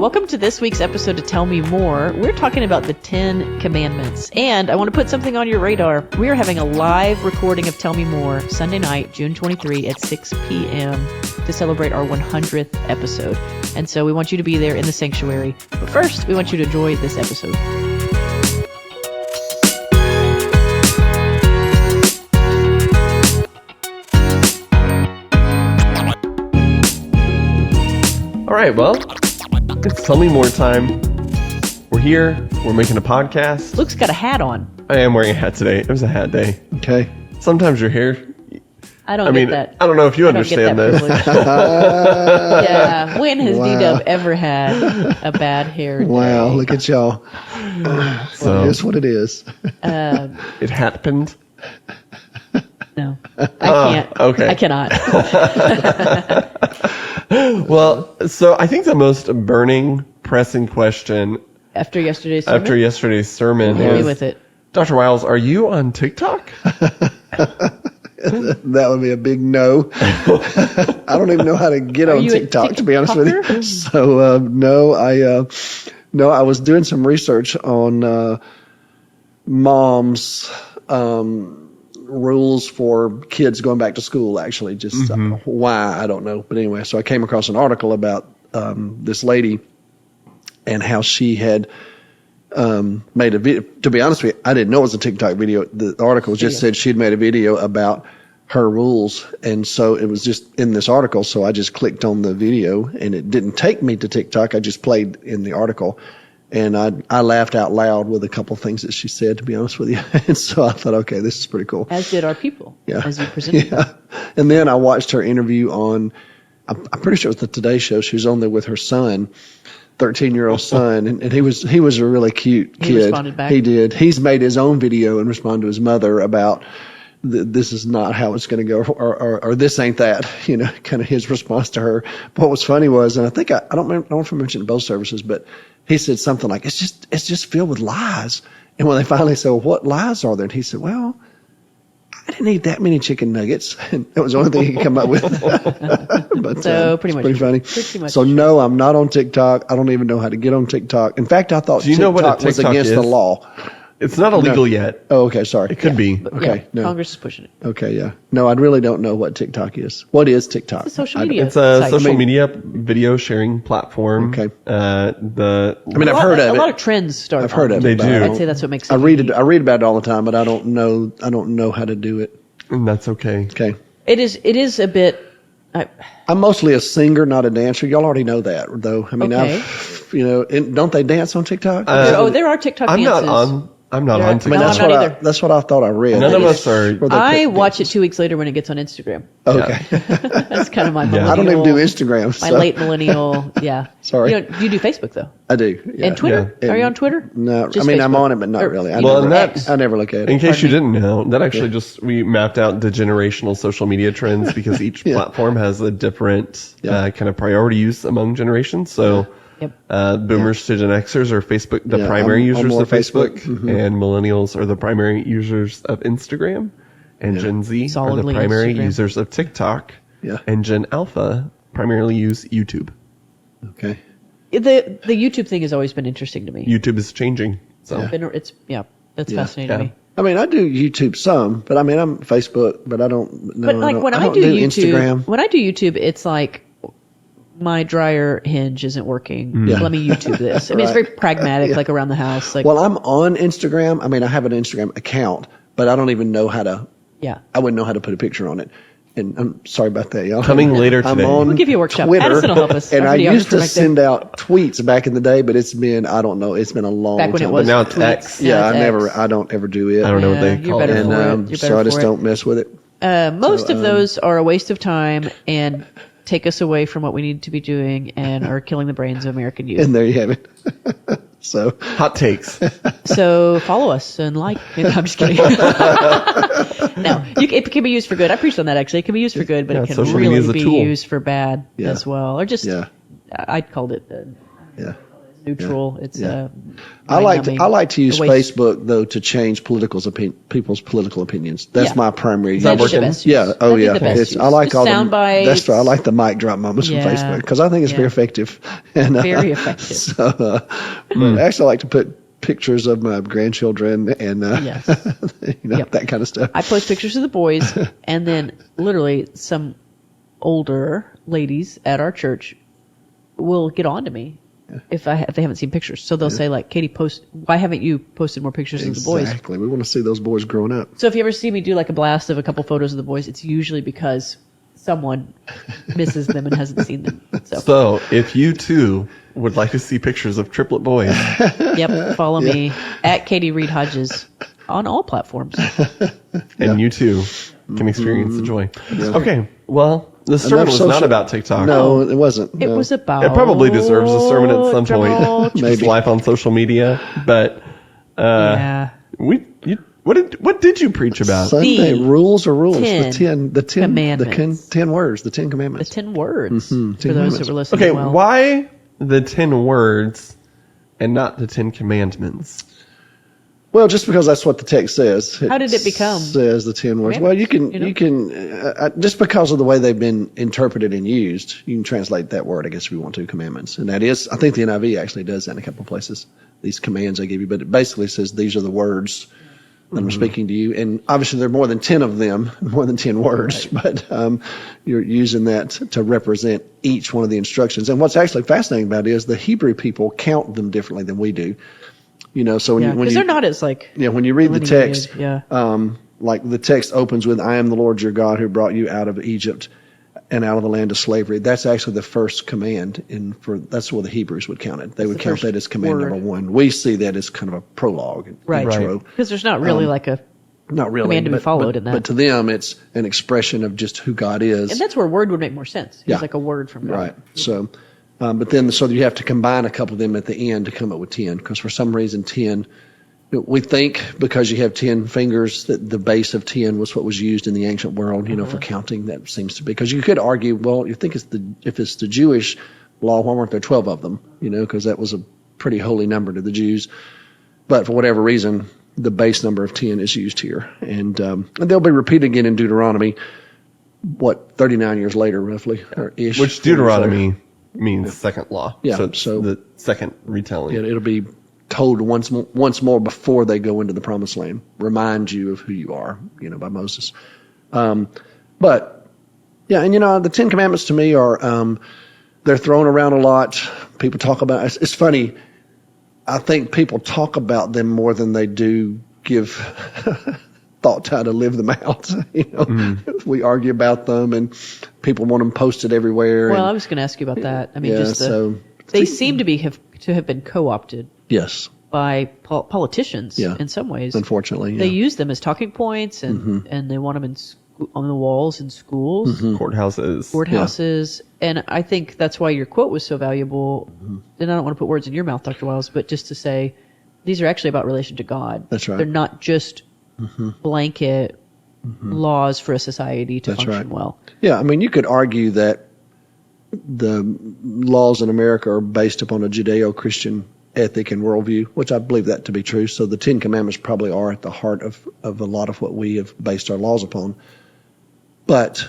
Welcome to this week's episode of Tell Me More. We're talking about the 10 Commandments. And I want to put something on your radar. We are having a live recording of Tell Me More Sunday night, June 23 at 6 p.m. to celebrate our 100th episode. And so we want you to be there in the sanctuary. But first, we want you to enjoy this episode. All right, well, it's Tell Me More time. We're here. We're making a podcast. Luke's got a hat on. I am wearing a hat today. It was a hat day. Okay. Sometimes your hair... I get that. I don't know if you understand this. Yeah. When has D-Dub ever had a bad hair day? Wow, look at y'all. So, it is what it is. it happened. No, I can't. Okay. I cannot. Well, so I think the most burning, pressing question After yesterday's sermon? sermon Hit me is, with it. Dr. Wiles, are you on TikTok? That would be a big no. I don't even know how to get on TikTok, to be honest with you. So, no, I was doing some research on mom's rules for kids going back to school, actually. Just why, I don't know. But anyway, so I came across an article about this lady and how she had made a video. To be honest with you, I didn't know it was a TikTok video. The article just said she'd made a video about her rules. And so it was just in this article. So I just clicked on the video and it didn't take me to TikTok. I just played in the article. And I laughed out loud with a couple of things that she said, to be honest with you. And so I thought, okay, this is pretty cool. As did our people. Yeah. As you presented them. And then I watched her interview on, I'm pretty sure it was the Today Show. She was on there with her son, 13-year-old son. And he was a really cute kid. He responded back. He did. He's made his own video and responded to his mother about this is not how it's going to go, or this ain't that, kind of his response to her. But what was funny was, and I think I don't know if I mentioned it in both services, but he said something like, it's just filled with lies. And when they finally said, well, what lies are there? And he said, well, I didn't eat that many chicken nuggets. And that was the only thing he could come up with. But, so pretty much. Pretty funny. Pretty much. So no, I'm not on TikTok. I don't even know how to get on TikTok. In fact, I thought TikTok was against the law. It's not illegal yet. Oh, okay. Sorry. It could be. Okay. No. Congress is pushing it. Okay. Yeah. No, I really don't know what TikTok is. What is TikTok? It's a social media It's a site. social media video sharing platform. Okay. I've heard of it. A lot of trends start. I've heard of They it. do. I'd say that's what makes it. I read about it all the time, but I don't know how to do it. And that's okay. Okay. It is a bit. I'm mostly a singer, not a dancer. Y'all already know that, though. I mean, Okay. don't they dance on TikTok? There are TikTok dances. I'm not on I mean, TikTok. that's what I thought I read. None of us are. I watch it 2 weeks later when it gets on Instagram. Okay. That's kind of my millennial. I don't even do Instagram. My So. late millennial. Yeah. Sorry. You do Facebook though. I do. Yeah. And Twitter? Yeah. Are you on Twitter? No. Just I'm Facebook? on it, but not really. I never look at it. In case you didn't know, that actually we mapped out the generational social media trends because each platform has a different kind of priority use among generations. So. Boomers to Gen Xers are Facebook, the primary users of Facebook, and millennials are the primary users of Instagram, and Gen Z are the primary users of TikTok, and Gen Alpha primarily use YouTube. Okay. The YouTube thing has always been interesting to me. YouTube is changing. So That's fascinating to me. I mean, I do YouTube some, but I mean, I'm Facebook, but I don't know. But like when I do Instagram. When I do YouTube, it's like my dryer hinge isn't working. Let me YouTube this. I mean, it's very pragmatic, like around the house. Like, well, I'm on Instagram. I mean, I have an Instagram account, but I don't even know how to. Yeah. I wouldn't know how to put a picture on it. And I'm sorry about that, y'all. Coming later today. I'm on we'll give you a workshop. Twitter, Addison will help us. And I used to send out tweets back in the day, but it's been, I don't know, it's been a long time. Back when it was now it's tweets. X. Yeah, X. I don't ever do it. I don't know what they you're call better it. for And it. so I just don't mess with it. Most of those are a waste of time and take us away from what we need to be doing and are killing the brains of American youth. And there you have it. So hot takes. So follow us and like. No, I'm just kidding. No, it can be used for good. I preached on that actually. It can be used for good, but it can really be used for bad as well. Or just, I called it. neutral. It's I like to use waste. Facebook though to change people's political opinions. That's my primary. That'd be the best use. Yeah. Oh That'd be yeah. the best use. I like Just all sound the. bites. That's right. I like the mic drop moments from Facebook because I think it's very effective. And, Very effective. So, but actually, I like to put pictures of my grandchildren and that kind of stuff. I post pictures of the boys, and then literally some older ladies at our church will get on to me if they haven't seen pictures. So they'll say like, Katie, why haven't you posted more pictures of the boys? Exactly. We want to see those boys growing up. So if you ever see me do like a blast of a couple photos of the boys, it's usually because someone misses them and hasn't seen them. So if you too would like to see pictures of triplet boys, follow me at Katie Reed Hodges on all platforms. And you too can experience the joy. Okay, well, the sermon was not about TikTok. No, it wasn't. It was about. It probably deserves a sermon at some point. Maybe. Just life on social media, but what did you preach about? Sunday rules or rules? 10 the 10 commandments. The 10 words, the 10 commandments. The 10 words for 10 those commandments. that were listening. Okay, well. why the 10 words and not the 10 commandments? Well, just because that's what the text says. How did it become? Says the 10 words. Well, you can just because of the way they've been interpreted and used, you can translate that word, I guess, if you want to, commandments. And that is, I think the NIV actually does that in a couple of places. These commands I give you, but it basically says these are the words that I'm speaking to you. And obviously there are more than 10 of them, more than 10 words, but you're using that to represent each one of the instructions. And what's actually fascinating about it is the Hebrew people count them differently than we do. You know, so because they're not as when you read the text, delineated, like the text opens with, I am the Lord your God who brought you out of Egypt and out of the land of slavery. That's actually the first command, that's where the Hebrews would count it. They would count that as command number 1. We see that as kind of a prologue, intro. Because there's not really not really command to be followed in that. But to them, it's an expression of just who God is. And that's where word would make more sense. It's like a word from God. Right. So, but then, so you have to combine a couple of them at the end to come up with 10, because for some reason 10, we think because you have 10 fingers that the base of 10 was what was used in the ancient world, for counting. That seems to be, because you could argue, well, you think if it's the Jewish law, why weren't there 12 of them? Because that was a pretty holy number to the Jews. But for whatever reason, the base number of 10 is used here. And they'll be repeated again in Deuteronomy, 39 years later, roughly, or ish. Which Deuteronomy means second law. Yeah. So the second retelling. Yeah, it'll be told once more before they go into the promised land. Remind you of who you are, by Moses. But yeah, and the 10 commandments to me are, they're thrown around a lot. People talk about, it's funny. I think people talk about them more than they do give thought to how to live them out. We argue about them and people want them posted everywhere. Well, I was going to ask you about that. I mean, they seem to have been co-opted. Yes. By politicians in some ways. Unfortunately, they use them as talking points, and they want them on the walls in schools, courthouses, and I think that's why your quote was so valuable. And I don't want to put words in your mouth, Dr. Wiles, but just to say these are actually about relation to God. That's right. They're not just blanket laws for a society to function well. Yeah, I mean, you could argue that the laws in America are based upon a Judeo-Christian ethic and worldview, which I believe that to be true. So the 10 Commandments probably are at the heart of a lot of what we have based our laws upon. But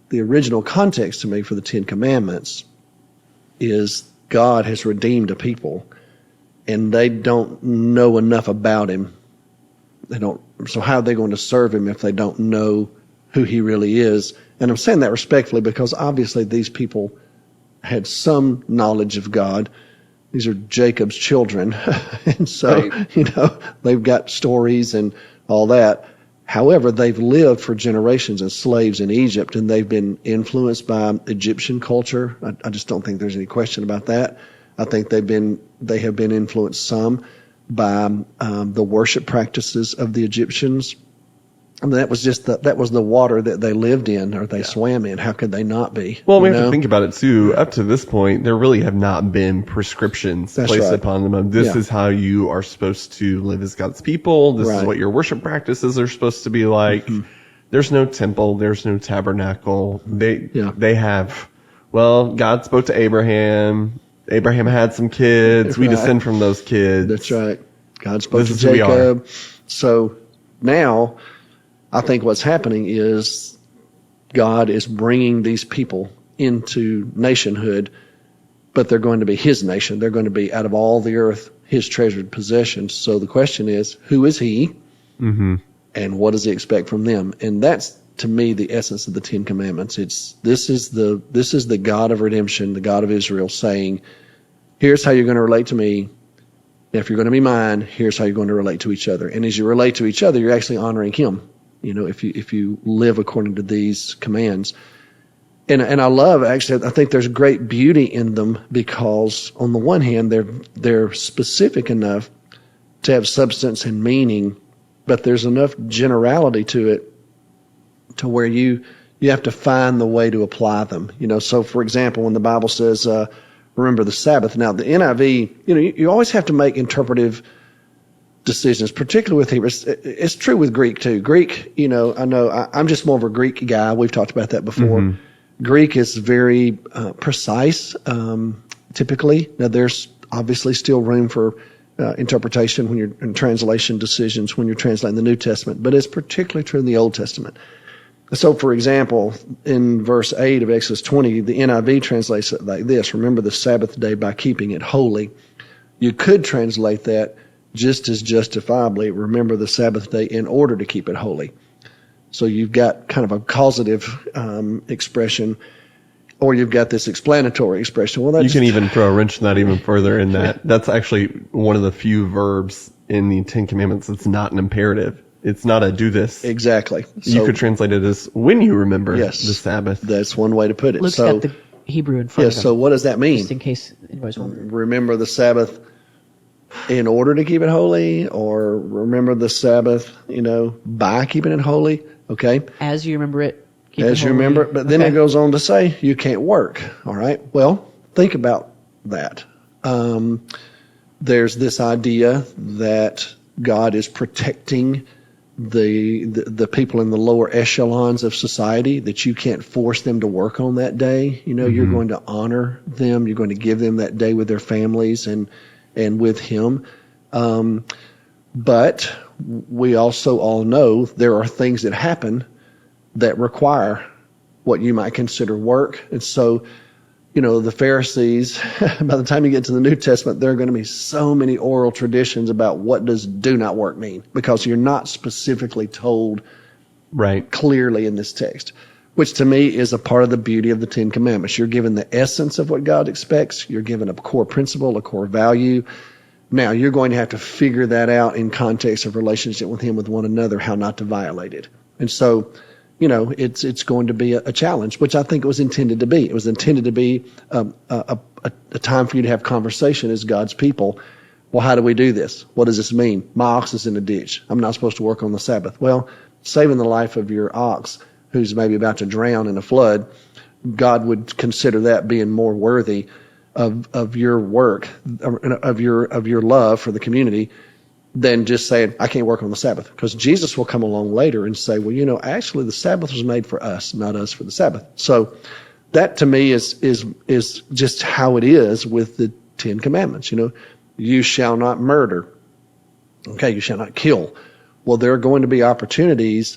the original context to me for the 10 Commandments is God has redeemed a people, and they don't know enough about him. So how are they going to serve him if they don't know who he really is? And I'm saying that respectfully because obviously these people had some knowledge of God. These are Jacob's children. And so, they've got stories and all that. However, they've lived for generations as slaves in Egypt, and they've been influenced by Egyptian culture. I just don't think there's any question about that. I think they have been influenced some by the worship practices of the Egyptians. And that was that was the water that they lived in or they swam in. How could they not be? Well, we have to think about it too. Up to this point, there really have not been prescriptions placed upon them. This is how you are supposed to live as God's people. This is what your worship practices are supposed to be like. There's no temple. There's no tabernacle. They have, God spoke to Abraham Abraham had some kids. We descend from those kids. That's right. God spoke This to is who we are. Jacob. So now I think what's happening is God is bringing these people into nationhood, but they're going to be his nation. They're going to be out of all the earth, his treasured possessions. So the question is, who is he? Mm-hmm. And what does he expect from them? And that's, to me, the essence of the Ten Commandments. This is the God of redemption, the God of Israel, saying, here's how you're going to relate to me. If you're going to be mine, here's how you're going to relate to each other. And as you relate to each other, you're actually honoring him. If you live according to these commands. And I love, actually, I think there's great beauty in them because on the one hand, they're specific enough to have substance and meaning, but there's enough generality to it to where you have to find the way to apply them. So for example, when the Bible says, remember the Sabbath. Now the NIV, you always have to make interpretive decisions, particularly with Hebrew. It's true with Greek too. Greek, I know I'm just more of a Greek guy. We've talked about that before. Mm-hmm. Greek is very precise, typically. Now there's obviously still room for interpretation when you're in translation decisions when you're translating the New Testament, but it's particularly true in the Old Testament. So, for example, in verse 8 of Exodus 20, the NIV translates it like this: remember the Sabbath day by keeping it holy. You could translate that just as justifiably, remember the Sabbath day in order to keep it holy. So you've got kind of a causative expression, or you've got this explanatory expression. Well, you can even throw a wrench in that even further in that. That's actually one of the few verbs in the Ten Commandments that's not an imperative. It's not a do this. Exactly. So, you could translate it as when you remember the Sabbath. That's one way to put it. Luke's got the Hebrew in front of him. So what does that mean? Just in case anybody's wondering. Remember the Sabbath in order to keep it holy, or remember the Sabbath, by keeping it holy. Okay. As you remember it. As you remember it. But then it goes on to say you can't work. All right. Well, think about that. There's this idea that God is protecting the people in the lower echelons of society, that you can't force them to work on that day. You're going to honor them. You're going to give them that day with their families and with him. But we also all know there are things that happen that require what you might consider work. And so, the Pharisees, by the time you get to the New Testament, there are going to be so many oral traditions about what does do not work mean, because you're not specifically told clearly in this text, which to me is a part of the beauty of the Ten Commandments. You're given the essence of what God expects. You're given a core principle, a core value. Now, you're going to have to figure that out in context of relationship with him, with one another, how not to violate it. And so, it's going to be a challenge, which I think it was intended to be. It was intended to be a time for you to have conversation as God's people. Well, how do we do this? What does this mean? My ox is in the ditch. I'm not supposed to work on the Sabbath. Well, saving the life of your ox, who's maybe about to drown in a flood, God would consider that being more worthy of your work, of your love for the community, than just saying, I can't work on the Sabbath. Because Jesus will come along later and say, well, actually the Sabbath was made for us, not us for the Sabbath. So that to me is just how it is with the Ten Commandments. You shall not murder. Okay, you shall not kill. Well, there are going to be opportunities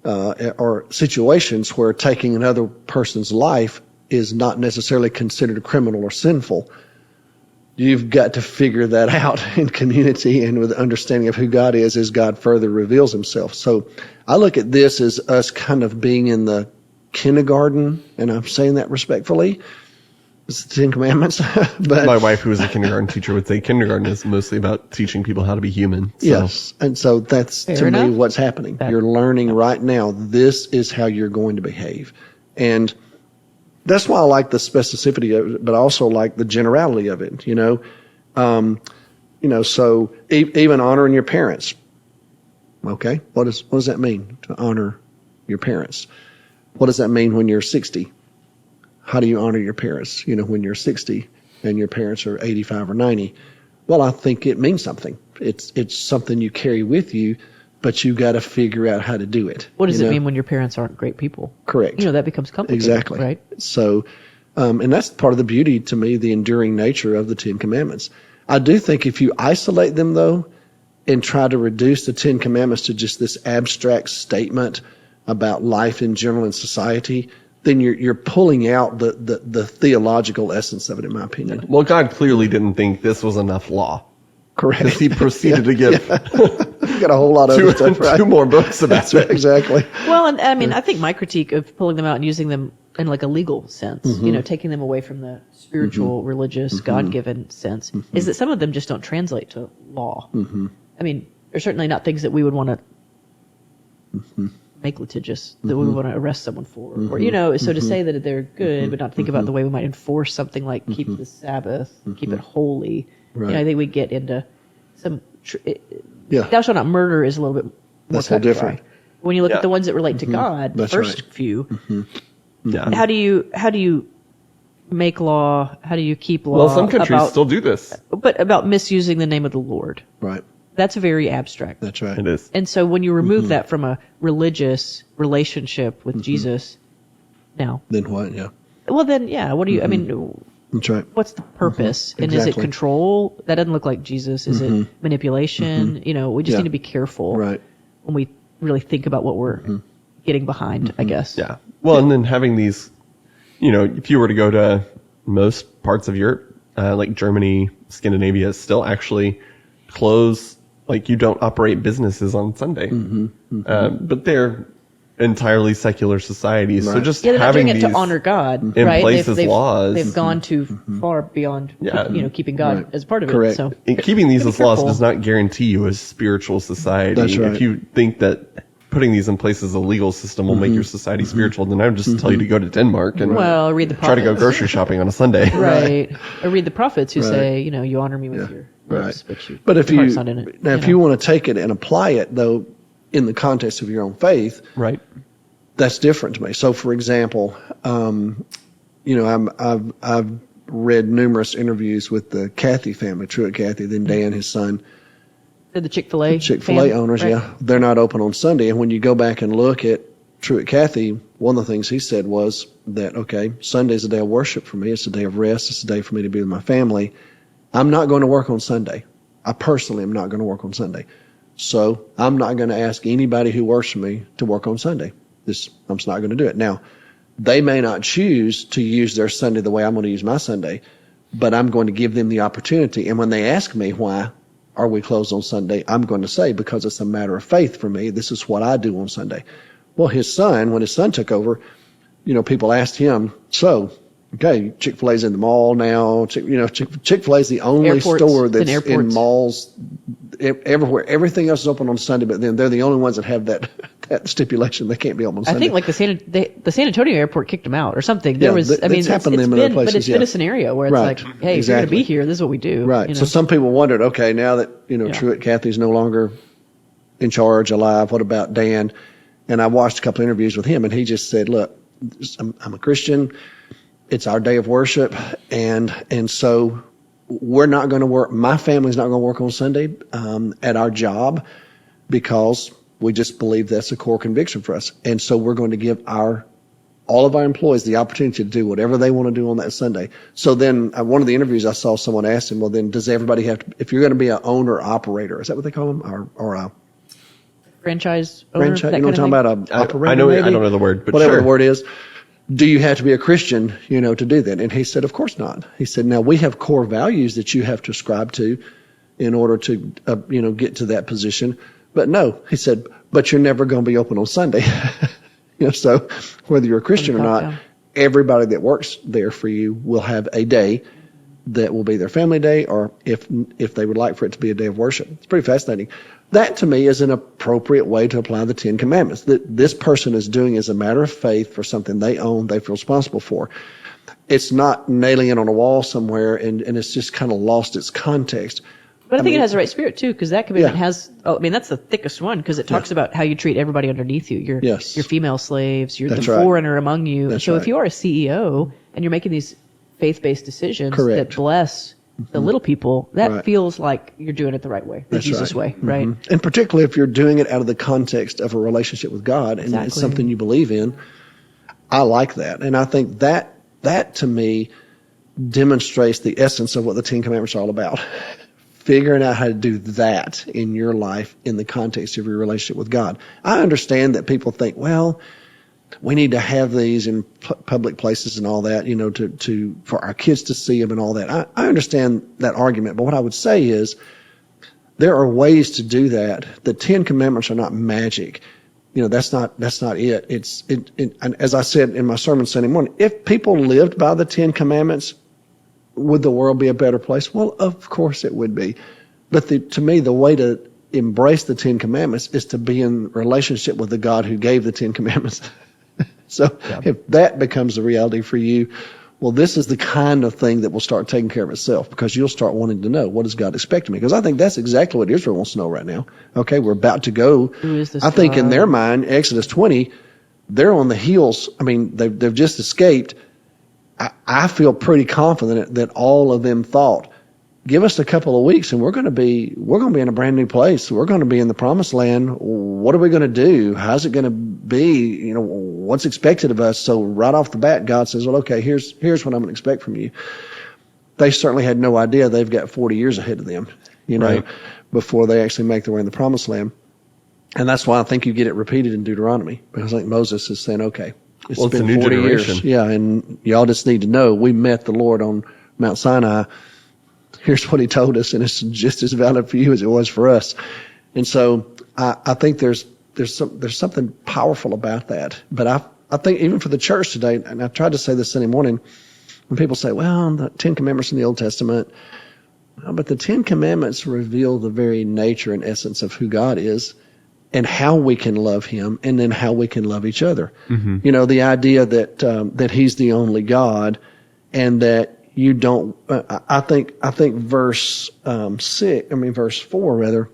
or situations where taking another person's life is not necessarily considered a criminal or sinful. You've got to figure that out in community and with the understanding of who God is as God further reveals himself. So I look at this as us kind of being in the kindergarten, and I'm saying that respectfully. It's the Ten Commandments. But my wife, who is a kindergarten teacher, would say kindergarten is mostly about teaching people how to be human. So. Yes. And so that's, to me, what's happening. You're learning right now, this is how you're going to behave. And that's why I like the specificity of it, but I also like the generality of it, so even honoring your parents. Okay. What does that mean to honor your parents? What does that mean when you're 60? How do you honor your parents, when you're 60 and your parents are 85 or 90? Well, I think it means something. It's something you carry with you, but you got to figure out how to do it. What does it mean when your parents aren't great people? Correct. That becomes complicated. Exactly. Right. So And that's part of the beauty, to me, the enduring nature of the Ten Commandments. I do think if you isolate them, though, and try to reduce the Ten Commandments to just this abstract statement about life in general in society, then you're pulling out the theological essence of it, in my opinion. Well, God clearly didn't think this was enough law. Correct. Because he proceeded to give got a whole lot of other stuff, right? 2 more books about it. Exactly. Well, and I mean, I think my critique of pulling them out and using them in like a legal sense, taking them away from the spiritual, religious, God-given sense, is that some of them just don't translate to law. I mean, they're certainly not things that we would want to make litigious, that we would want to arrest someone for. Or, so to say that they're good, but not think about the way we might enforce something like keep the Sabbath, keep it holy. Right. I think we get into some... Yeah. Thou shalt not murder is a little bit more That's a little different. When you look at the ones that relate to God, the first few, how do you make law? How do you keep law? Well, some countries still do this. But about misusing the name of the Lord. Right. That's very abstract. That's right. It is. And so when you remove that from a religious relationship with Jesus, now. Then what? Yeah. Well, then, yeah. What do you, I mean, That's right. what's the purpose? And is it Exactly. control? That doesn't look like Jesus. Is it manipulation? We just need to be careful Right. when we really think about what we're getting behind, I guess. Yeah. Well, and then having these, if you were to go to most parts of Europe, like Germany, Scandinavia, still actually close, like you don't operate businesses on Sunday. But they're entirely secular societies. So just Yeah, they're not having doing it these to honor God, in right? place as laws. They've gone too far beyond, keeping God as part of Correct. it. So And keeping these be as laws careful. does not guarantee you a spiritual society. That's right. If you think that putting these in place as a legal system will make your society spiritual, then I would just tell you to go to Denmark and read the try to go prophets. grocery shopping on a Sunday. Right. Or read the prophets who say, you honor me with your Right. lips, But if your you heart's not in it. if you want to take it and apply it, though, in the context of your own faith, Right. that's different to me. So, for example, I've read numerous interviews with the Cathy family, Truett Cathy, then Dan, his son, They're the Chick-fil-A Chick-fil-A owners. right? Yeah, they're not open on Sunday. And when you go back and look at Truett Cathy, one of the things he said was that, okay, Sunday's a day of worship for me. It's a day of rest. It's a day for me to be with my family. I'm not going to work on Sunday. I personally am not going to work on Sunday. So I'm not going to ask anybody who works for me to work on Sunday. I'm just not going to do it. Now, they may not choose to use their Sunday the way I'm going to use my Sunday, but I'm going to give them the opportunity. And when they ask me why are we closed on Sunday, I'm going to say, because it's a matter of faith for me. This is what I do on Sunday. Well, when his son took over, people asked him, so, okay, Chick-fil-A's in the mall now. Chick-fil-A's the only Airports. store It's in that's in airports. malls everywhere. Everything else is open on Sunday, but then they're the only ones that have that stipulation. They can't be open on Sunday. I think like the San Antonio airport kicked them out or something. Yeah, There was, I mean, it's happened to it's them in other been, places, but it's been a scenario where it's Right. like, hey, if you're going to be Exactly. here, this is what we do. Right. So some people wondered, okay, now that, Truett Cathy's no longer in charge, alive, what about Dan? And I watched a couple of interviews with him, and he just said, look, I'm a Christian. It's our day of worship. And so we're not going to work. My family's not going to work on Sunday at our job because we just believe that's a core conviction for us. And so we're going to give all of our employees the opportunity to do whatever they want to do on that Sunday. So then one of the interviews I saw, someone asked him, well, then does everybody have to, if you're going to be an owner operator, is that what they call them? Or a franchise owner, franchise? that You know what I'm kind of talking about? An operator? I know. maybe? I don't know the word, but Whatever sure. the word is. Do you have to be a Christian, to do that? And he said, of course not. He said, now we have core values that you have to ascribe to in order to, get to that position. But no, he said, but you're never going to be open on Sunday. So whether you're a Christian or not, everybody that works there for you will have a day that will be their family day, or if they would like for it to be a day of worship. It's pretty fascinating. That to me is an appropriate way to apply the Ten Commandments. That this person is doing as a matter of faith for something they own, they feel responsible for. It's not nailing it on a wall somewhere and it's just kind of lost its context. But I think it has the right spirit too, because that commitment Yeah. has. Oh, I mean, that's the thickest one because it talks about how you treat everybody underneath you. Your Yes. your female slaves, the That's right. foreigner among you. That's So right. if you are a CEO and you're making these faith-based decisions Correct. that bless the little people, that Right. feels like you're doing it the right way, the That's Jesus right. way, right? And particularly if you're doing it out of the context of a relationship with God and it's Exactly. something you believe in, I like that. And I think that that to me demonstrates the essence of what the Ten Commandments are all about. Figuring out how to do that in your life in the context of your relationship with God. I understand that people think, well, we need to have these in public places and all that, for our kids to see them and all that. I understand that argument, but what I would say is there are ways to do that. The Ten Commandments are not magic. That's not it. And as I said in my sermon Sunday morning, if people lived by the Ten Commandments, would the world be a better place? Well, of course it would be. But to me, the way to embrace the Ten Commandments is to be in relationship with the God who gave the Ten Commandments. So if that becomes the reality for you, well, this is the kind of thing that will start taking care of itself, because you'll start wanting to know, what does God expect of me? Because I think that's exactly what Israel wants to know right now. Okay, we're about to go. Who is this I think God? in their mind, Exodus 20, they're on the heels. I mean, they've just escaped. I feel pretty confident that all of them thought, give us a couple of weeks and we're going to be in a brand new place. We're going to be in the promised land. What are we going to do? How's it going to be? What's expected of us? So right off the bat, God says, well, okay, here's what I'm going to expect from you. They certainly had no idea they've got 40 years ahead of them, Right. before they actually make their way in the promised land. And that's why I think you get it repeated in Deuteronomy, because I think Moses is saying, okay, it's been a new 40 generation. years. Yeah, and y'all just need to know we met the Lord on Mount Sinai. Here's what he told us, and it's just as valid for you as it was for us. And so I think there's something powerful about that. But I think even for the church today, and I tried to say this Sunday morning, when people say, well, the Ten Commandments in the Old Testament, but the Ten Commandments reveal the very nature and essence of who God is and how we can love him, and then how we can love each other. Mm-hmm. The idea that he's the only God, and that you don't, I think verse 4 rather,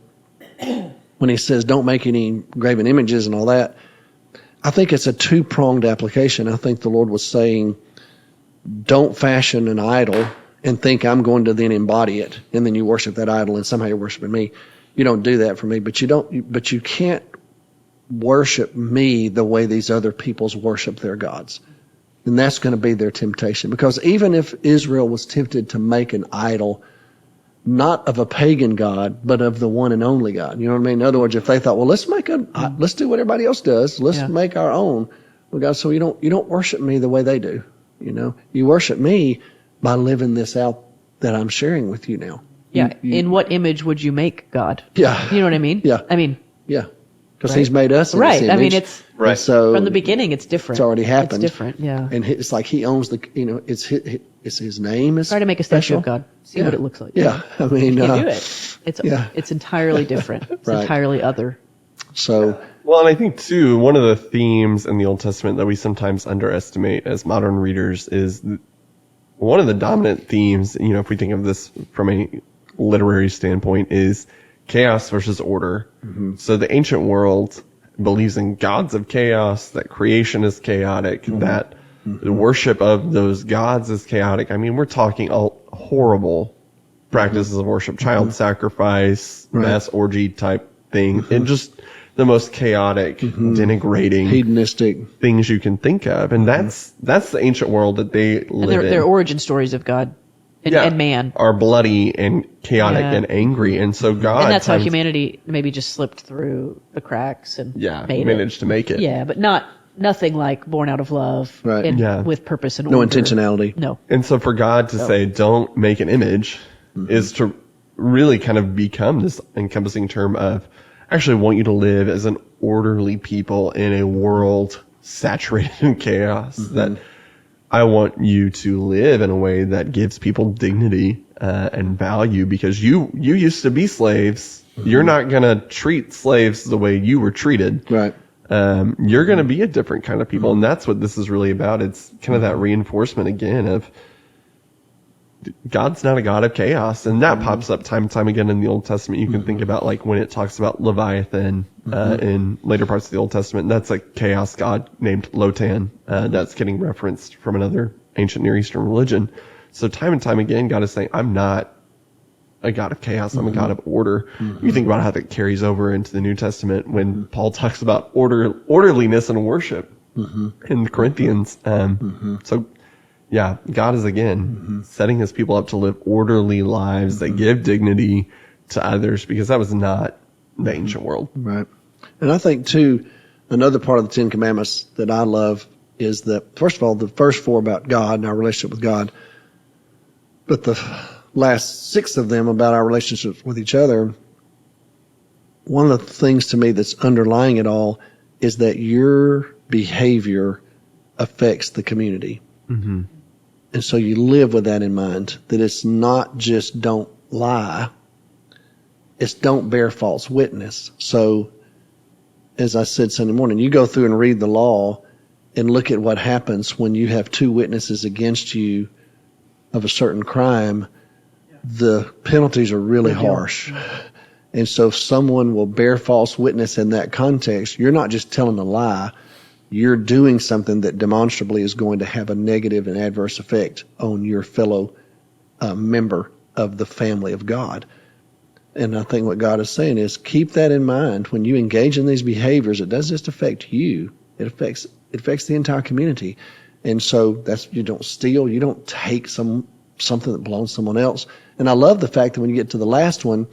when he says don't make any graven images and all that, I think it's a two-pronged application. I think the Lord was saying, don't fashion an idol and think I'm going to then embody it, and then you worship that idol and somehow you're worshiping me. You don't do that for me, but you can't worship me the way these other peoples worship their gods. And that's going to be their temptation. Because even if Israel was tempted to make an idol, not of a pagan God, but of the one and only God. You know what I mean? In other words, if they thought, well, let's do what everybody else does. Let's make our own. Well, God, so you don't worship me the way they do. You worship me by living this out that I'm sharing with you now. Yeah. In what image would you make God? Yeah. You know what I mean? Yeah. I mean. Yeah. Because he's made us in his image. I mean, it's right. So from the beginning. It's different. It's already happened. It's different. Yeah. And it's like he owns it's his name is Try to make a statue of God. See what it looks like. Yeah. I mean, you can't do it. It's entirely different. It's Right. entirely other. So. Well, and I think too, one of the themes in the Old Testament that we sometimes underestimate as modern readers is one of the dominant themes, if we think of this from a literary standpoint, is chaos versus order. Mm-hmm. So the ancient world believes in gods of chaos, that creation is chaotic, that the worship of those gods is chaotic. I mean, we're talking all horrible practices of worship, child sacrifice, mass orgy type thing, and just the most chaotic, denigrating, hedonistic things you can think of. And that's the ancient world that they live in. Their origin stories of God and man are bloody and chaotic and angry. And so God... And that's how humanity maybe just slipped through the cracks and managed to make it. Yeah, but nothing like born out of love and with purpose and no order. intentionality. No. And so for God to say, don't make an image, is to really kind of become this encompassing term of, I actually want you to live as an orderly people in a world saturated in chaos. That I want you to live in a way that gives people dignity and value, because you used to be slaves. You're not going to treat slaves the way you were treated. Right. You're going to be a different kind of people. And that's what this is really about. It's kind of that reinforcement again of God's not a God of chaos. And that pops up time and time again in the Old Testament. You can think about like when it talks about Leviathan in later parts of the Old Testament. That's a chaos god named Lotan. That's getting referenced from another ancient Near Eastern religion. So time and time again, God is saying, I'm not a God of chaos. I'm a God of order. You think about how that carries over into the New Testament when Paul talks about orderliness and worship in Corinthians. So Yeah, God is again setting his people up to live orderly lives that give dignity to others, because that was not the ancient world. Right. And I think, too, another part of the Ten Commandments that I love is that, first of all, the first 4 about God and our relationship with God, but the last 6 of them about our relationships with each other. One of the things to me that's underlying it all is that your behavior affects the community. Mm-hmm. And so you live with that in mind, that it's not just don't lie, it's don't bear false witness. So, as I said Sunday morning, you go through and read the law and look at what happens when you have 2 witnesses against you of a certain crime. The penalties are really harsh. And so if someone will bear false witness in that context, you're not just telling a lie, you're doing something that demonstrably is going to have a negative and adverse effect on your fellow member of the family of God. And I think what God is saying is keep that in mind. When you engage in these behaviors, it doesn't just affect you, it affects the entire community. And so that's, you don't steal, you don't take something that belongs to someone else. And I love the fact that when you get to the last one,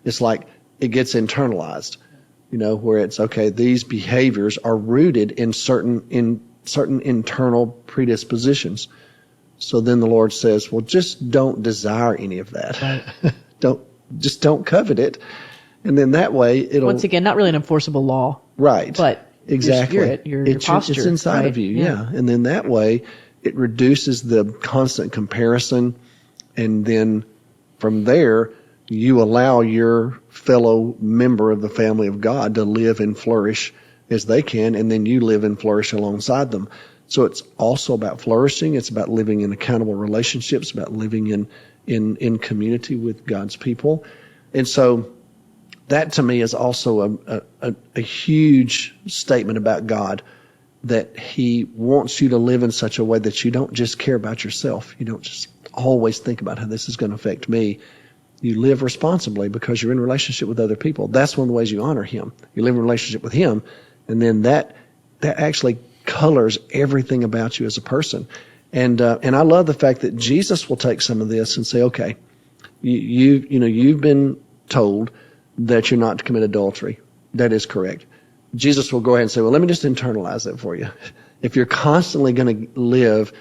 it's like it gets internalized, where it's, okay, these behaviors are rooted in certain internal predispositions. So then the Lord says, well, just don't desire any of that. Don't covet it. And then that way it'll. Once again, not really an enforceable law. Right. But exactly. Your spirit, your posture. It's inside right? of you. Yeah. And then that way it reduces the constant comparison. And then from there, you allow your fellow member of the family of God to live and flourish as they can, and then you live and flourish alongside them. So it's also about flourishing. It's about living in accountable relationships, about living in community with God's people. And so that to me is also a huge statement about God, that he wants you to live in such a way that you don't just care about yourself. You don't just always think about how this is going to affect me. You live responsibly because you're in a relationship with other people. That's one of the ways you honor him. You live in a relationship with him, and then that actually colors everything about you as a person. And I love the fact that Jesus will take some of this and say, okay, you've been told that you're not to commit adultery. That is correct. Jesus will go ahead and say, well, let me just internalize that for you. If you're constantly going to live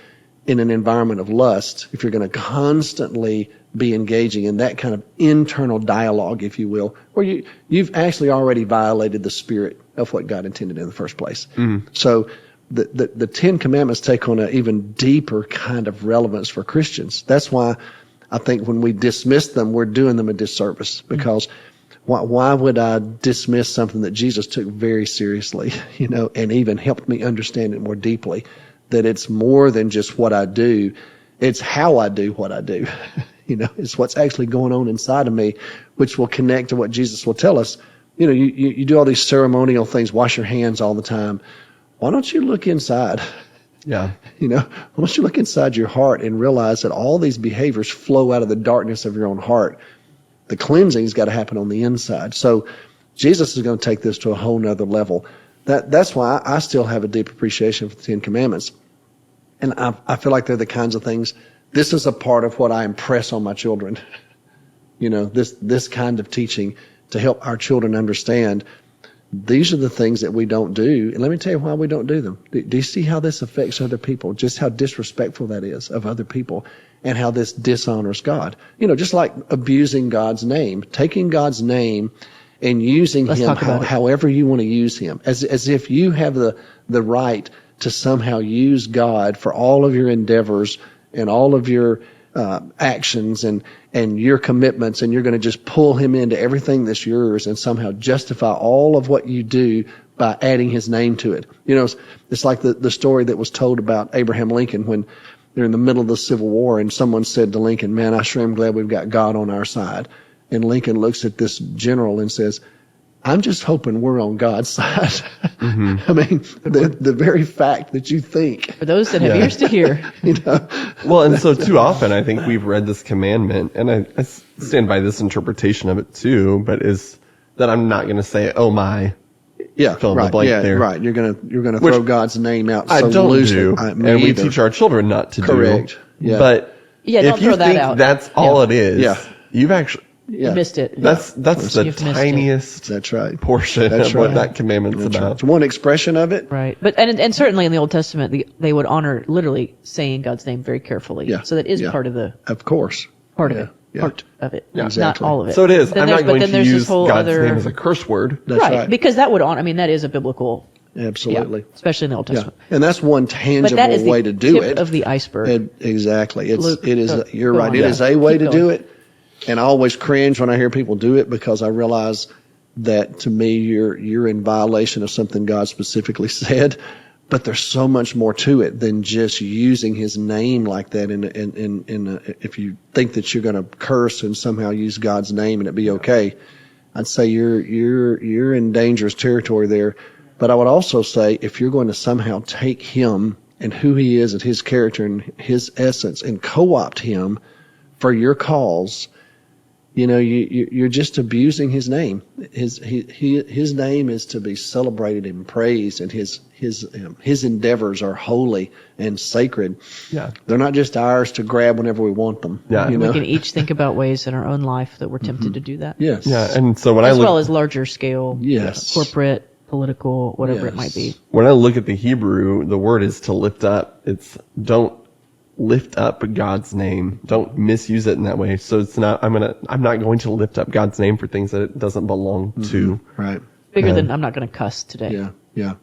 in an environment of lust, if you're going to constantly be engaging in that kind of internal dialogue, if you will, where you've actually already violated the spirit of what God intended in the first place. Mm-hmm. So the Ten Commandments take on an even deeper kind of relevance for Christians. That's why I think when we dismiss them, we're doing them a disservice, because why would I dismiss something that Jesus took very seriously, and even helped me understand it more deeply, that it's more than just what I do. It's how I do what I do. It's what's actually going on inside of me, which will connect to what Jesus will tell us. You do all these ceremonial things, wash your hands all the time. Why don't you look inside? Yeah. Why don't you look inside your heart and realize that all these behaviors flow out of the darkness of your own heart. The cleansing's got to happen on the inside. So Jesus is going to take this to a whole nother level. That's why I still have a deep appreciation for the Ten Commandments. And I feel like they're the kinds of things, this is a part of what I impress on my children. This kind of teaching to help our children understand these are the things that we don't do. And let me tell you why we don't do them. Do you see how this affects other people? Just how disrespectful that is of other people, and how this dishonors God. Just like abusing God's name, taking God's name and using him however you want to use him, as if you have the right to somehow use God for all of your endeavors and all of your actions and your commitments, and you're going to just pull him into everything that's yours and somehow justify all of what you do by adding his name to it. It's like the story that was told about Abraham Lincoln when they're in the middle of the Civil War, and someone said to Lincoln, man, I sure am glad we've got God on our side. And Lincoln looks at this general and says, I'm just hoping we're on God's side. Mm-hmm. I mean, the very fact that you think. For those that have ears to hear. Well, and so too often I think we've read this commandment, and I stand by this interpretation of it too, but is that I'm not going to say, oh my, fill in the blank there. Right. You're gonna throw God's name out. So I don't loosely. do, and we teach our children not to do. Correct. Yeah. But don't if you throw that think out. that's all it is, you've actually You missed it. that's the You've missed tiniest That's right. portion of what that commandment's That's about. right. It's one expression of it. Right. But and certainly in the Old Testament, they would honor literally saying God's name very carefully. Yeah. So that is Yeah. part of Of course. part of it. Yeah. Part of it. Yeah. Not Exactly. all of it. So it is. Then I'm there's- not but going then to there's this use whole God's other- name as a curse word. That's right. Because that would honor. I mean, that is a biblical. Absolutely. Yeah, especially in the Old Yeah. Testament. And that's one But tangible that is the way to do tip it. of the iceberg. Exactly. Luke, You're go right. on. It is a way Keep to do going. it. And I always cringe when I hear people do it because I realize that to me you're in violation of something God specifically said. But there's so much more to it than just using His name like that. If you think that you're going to curse and somehow use God's name and it be okay, I'd say you're in dangerous territory there. But I would also say if you're going to somehow take Him and who He is and His character and His essence and co-opt Him for your cause, you're just abusing His name. His name is to be celebrated and praised, and His endeavors are holy and sacred. Yeah. They're not just ours to grab whenever we want them. Yeah. We can each think about ways in our own life that we're tempted to do that. Yes. Yeah. And so when As I look, well as larger scale, Yes. corporate, political, whatever it Yes. might be. when I look at the Hebrew, the word is to lift up. It's don't lift up God's name. Don't misuse it in that way. So it's not, I'm not going to lift up God's name for things that it doesn't belong to. Right. Bigger than I'm not going to cuss today. Yeah. Yeah.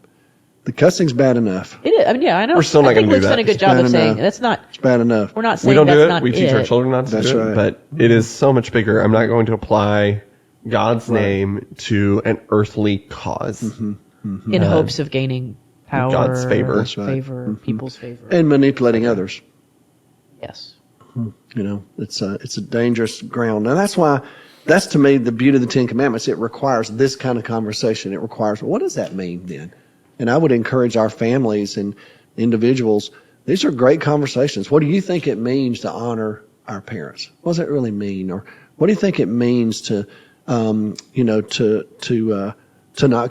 The cussing's bad enough. It is. I mean, yeah, I know. We're still not I think gonna do Luke's that. done a good It's job bad of saying enough. that's not. It's bad enough. We're not saying We don't that's do it. not We teach our children not to That's do it. right. But it is so much bigger. I'm not going to apply God's name to an earthly cause. in hopes of gaining power, God's favor. That's right. favor, people's favor. And manipulating others. Yes. It's a dangerous ground. Now that's to me the beauty of the Ten Commandments. It requires this kind of conversation. It requires, what does that mean then? And I would encourage our families and individuals. These are great conversations. What do you think it means to honor our parents? What does it really mean? Or what do you think it means to not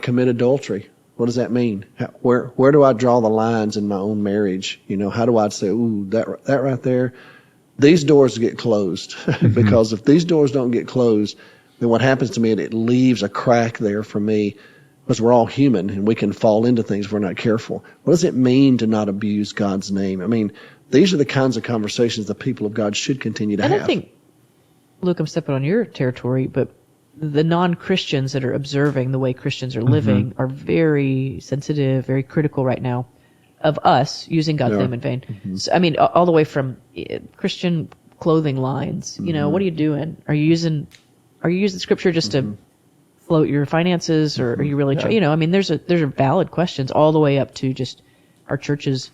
commit adultery? What does that mean? Where do I draw the lines in my own marriage? How do I say, ooh, that right there? These doors get closed because if these doors don't get closed, then what happens to me, it leaves a crack there for me because we're all human and we can fall into things if we're not careful. What does it mean to not abuse God's name? I mean, these are the kinds of conversations the people of God should continue to have. And I think, Luke, I'm stepping on your territory, but the non-Christians that are observing the way Christians are living are very sensitive, very critical right now of us using God's name in vain. So, I mean, all the way from Christian clothing lines. What are you doing? Are you using Scripture just to float your finances, or are you really? I mean, there's valid questions all the way up to just our churches.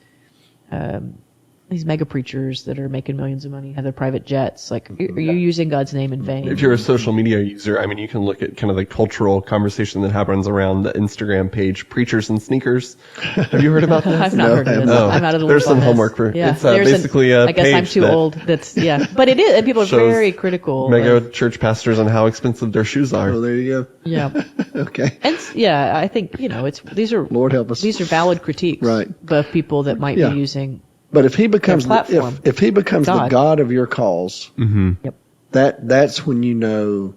These mega preachers that are making millions of money have their private jets. Like, are you using God's name in vain? If you're a social media user, I mean, you can look at kind of the cultural conversation that happens around the Instagram page, Preachers and Sneakers. Have you heard about this? I've not heard of this. Oh, I'm out of the loop. there's some on this. homework for Yeah. it's There's basically a I guess I'm page too that old. But it is, and people are shows very critical. mega church pastors on how expensive their shoes are. Oh, there you go. Yeah. Okay. And I think these are Lord help us. These are valid critiques, Right. of people that might Yeah. be using. But if he becomes platform. if he becomes the God. God of your cause, Yep. that's when you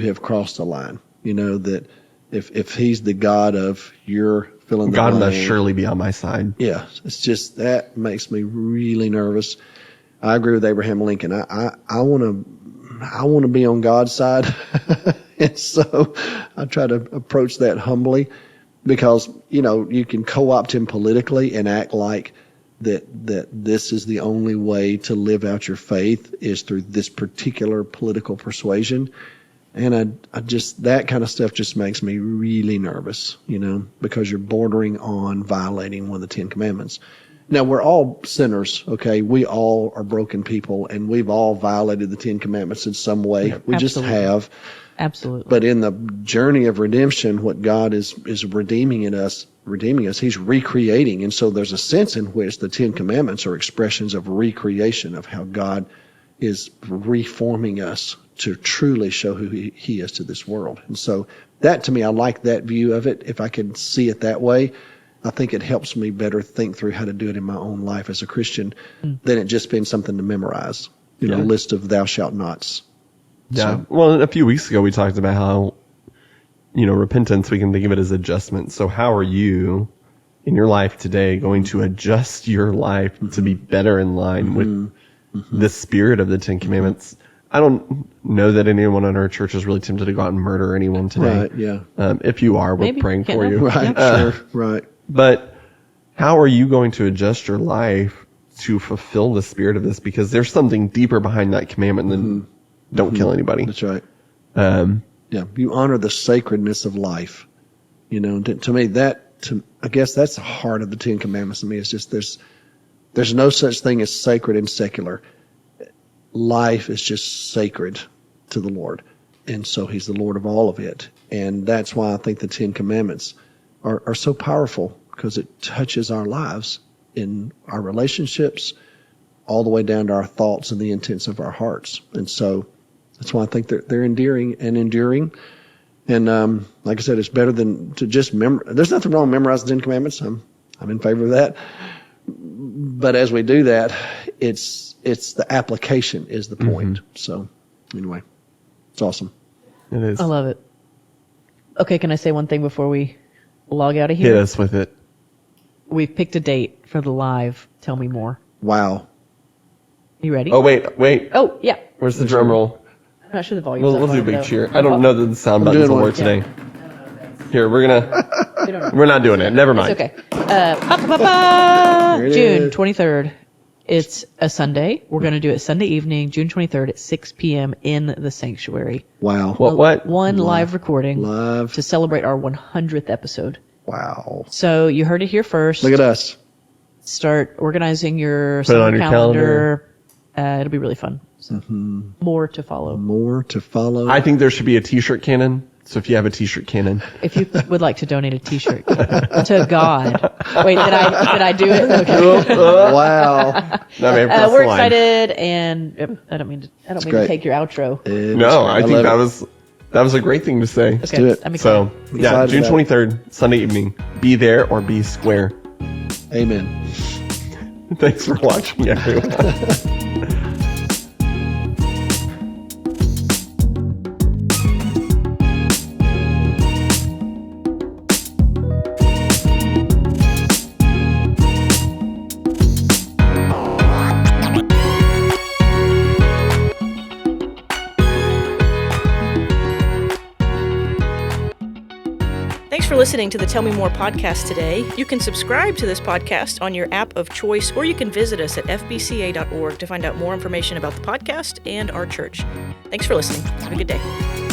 have crossed the line. That if he's the God of your fill in the God blank, must surely be on my side. Yeah, it's just that makes me really nervous. I agree with Abraham Lincoln. I want to be on God's side, and so I try to approach that humbly, because you can co-opt him politically and act like that this is the only way to live out your faith is through this particular political persuasion. And I just, that kind of stuff just makes me really nervous, because you're bordering on violating one of the Ten Commandments. Now, we're all sinners, okay? We all are broken people, and we've all violated the Ten Commandments in some way. We just Absolutely. have. Absolutely. But in the journey of redemption, what God is redeeming us, He's recreating. And so there's a sense in which the Ten Commandments are expressions of recreation, of how God is reforming us to truly show who He is to this world. And so that to me, I like that view of it. If I can see it that way, I think it helps me better think through how to do it in my own life as a Christian than it just being something to memorize, a list of thou shalt nots. Yeah. So, Well, a few weeks ago, we talked about how, repentance, we can think of it as adjustment. So how are you in your life today going to adjust your life to be better in line with the spirit of the Ten Commandments? I don't know that anyone in our church is really tempted to go out and murder anyone today. Right, yeah. If you are, we're praying for you. Right, sure, right. But how are you going to adjust your life to fulfill the spirit of this? Because there's something deeper behind that commandment than don't kill anybody. That's right. You honor the sacredness of life. To me, I guess that's the heart of the Ten Commandments to me. It's just there's no such thing as sacred and secular. Life is just sacred to the Lord. And so he's the Lord of all of it. And that's why I think the Ten Commandments are so powerful, because it touches our lives in our relationships all the way down to our thoughts and the intents of our hearts. And so that's why I think they're endearing and enduring. And like I said, it's better than to just there's nothing wrong with memorizing the Ten Commandments. I'm in favor of that. But as we do that, it's the application is the point. So anyway, it's awesome. It is. I love it. Okay, can I say one thing before we log out of here? Hit us with it. We've picked a date for the live Tell Me More. Wow. You ready? Oh, wait. Oh, yeah. Where's the drum roll? I'm not sure the volume's We'll up do a on, big though. cheer. I don't know that the sound buttons will work today. Here, we're not doing it. Never mind. It's okay. It June is. 23rd. It's a Sunday. We're going to do it Sunday evening, June 23rd at 6 p.m. in the sanctuary. Wow. What? One live recording Live. to celebrate our 100th episode. Wow. So you heard it here first. Look at us. Start organizing your Put it on summer your calendar. It'll be really fun. So more to follow. More to follow. I think there should be a t-shirt cannon. So if you have a t-shirt cannon. If you would like to donate a t-shirt to God. Wait, did I do it? Okay. Wow. No, man, press We're the line. excited, and I don't mean to great. take your outro. No, I think that was a great thing to say. Okay, do it. I'm excited. So, yeah, Excited June about it. 23rd, Sunday evening. Be there or be square. Amen. Thanks for watching, everyone. Thanks for listening to the Tell Me More podcast today. You can subscribe to this podcast on your app of choice, or you can visit us at fbca.org to find out more information about the podcast and our church. Thanks for listening. Have a good day.